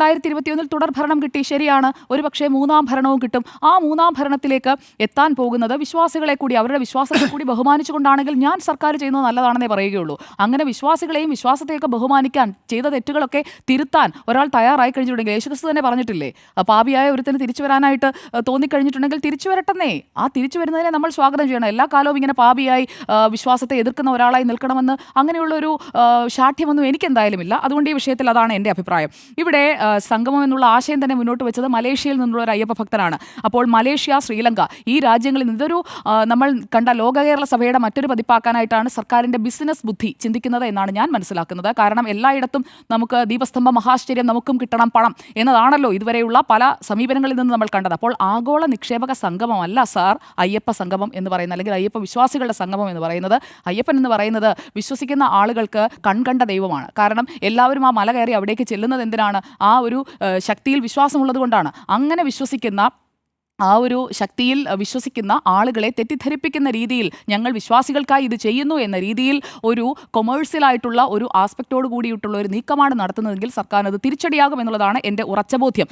2021 തുടർ ഭരണം കിട്ടി, ശരിയാണ്. ഒരു പക്ഷേ മൂന്നാം ഭരണവും കിട്ടും. ആ മൂന്നാം ഭരണത്തിലേക്ക് എത്താൻ പോകുന്നത് വിശ്വാസികളെ കൂടി, അവരുടെ വിശ്വാസത്തെ കൂടി ബഹുമാനിച്ചുകൊണ്ടാണെങ്കിൽ ഞാൻ സർക്കാർ ചെയ്യുന്നത് നല്ലതാണെന്നേ പറയുകയുള്ളൂ. അങ്ങനെ വിശ്വാസികളെയും വിശ്വാസത്തെയൊക്കെ ബഹുമാനിക്കാൻ, ചെയ്ത തെറ്റുകളൊക്കെ തിരുത്താൻ ഒരാൾ തയ്യാറായി കഴിഞ്ഞിട്ടുണ്ടെങ്കിൽ, യേശുക്രിസ്തു തന്നെ പറഞ്ഞിട്ടില്ലേ, പാപിയായ ഒരുത്തിന് തിരിച്ചു വരാനായിട്ട് തോന്നിക്കഴിഞ്ഞിട്ടുണ്ടെങ്കിൽ തിരിച്ചു വരട്ടെന്നേ. ആ തിരിച്ചു വരുന്നതിനെ നമ്മൾ സ്വാഗതം ചെയ്യണം. എല്ലാ കാലവും ഇങ്ങനെ പാപിയായി വിശ്വാസത്തെ എതിർക്കുന്ന ഒരാളായി നിൽക്കണമെന്ന് അങ്ങനെയുള്ളൊരു ശാഠ്യമൊന്നും എനിക്കെന്തായാലും ഇല്ല. അതുകൊണ്ട് ഈ വിഷയത്തിൽ അതാണ് എൻ്റെ അഭിപ്രായം. ഇവിടെ സംഗമം എന്നുള്ള ആശയം തന്നെ മുന്നോട്ട് വെച്ചത് മലേഷ്യയിൽ നിന്നുള്ള ഒരു അയ്യപ്പ ഭക്തനാണ്. അപ്പോൾ മലേഷ്യ, ശ്രീലങ്ക ഈ രാജ്യങ്ങളിൽ ഇതൊരു നമ്മൾ കണ്ട ലോക കേരള സഭയുടെ മറ്റൊരു പതിപ്പാക്കാനായിട്ടാണ് സർക്കാരിൻ്റെ ബിസിനസ് ബുദ്ധി ചിന്തിക്കുന്നത് എന്നാണ് ഞാൻ മനസ്സിലാക്കുന്നത്. കാരണം എല്ലായിടത്തും നമുക്ക് ദീപസ്തംഭ മഹാശ്ചര്യം, നമുക്കും കിട്ടണം പണം എന്നതാണല്ലോ ഇതുവരെയുള്ള പല സമീപനങ്ങളിൽ നിന്ന് നമ്മൾ കണ്ടത്. അപ്പോൾ ആഗോള നിക്ഷേപക സംഗമമല്ല സാർ അയ്യപ്പ സംഗമം എന്ന് പറയുന്നത്, അല്ലെങ്കിൽ അയ്യപ്പ വിശ്വാസികളുടെ സംഗമം എന്ന് പറയുന്നത്. അയ്യപ്പൻ എന്ന് പറയുന്നത് വിശ്വസിക്കുന്ന ആളുകൾക്ക് കൺകണ്ട ദൈവമാണ്. കാരണം എല്ലാവരും ആ മല കയറി അവിടേക്ക് ചെല്ലുന്നത് എന്തിനാണ്? ആ ഒരു ശക്തിയിൽ വിശ്വാസമുള്ളത് കൊണ്ടാണ്. അങ്ങനെ വിശ്വസിക്കുന്ന, ആ ഒരു ശക്തിയിൽ വിശ്വസിക്കുന്ന ആളുകളെ തെറ്റിദ്ധരിപ്പിക്കുന്ന രീതിയിൽ ഞങ്ങൾ വിശ്വാസികൾക്കായി ഇത് ചെയ്യുന്നു എന്ന രീതിയിൽ ഒരു കൊമേഴ്സ്യലായിട്ടുള്ള ഒരു ആസ്പെക്റ്റോട് കൂടിയിട്ടുള്ള ഒരു നീക്കമാണ് നടത്തുന്നതെങ്കിൽ സർക്കാരിന് അത് തിരിച്ചടിയാകും എന്നുള്ളതാണ് എൻ്റെ ഉറച്ച ബോധ്യം.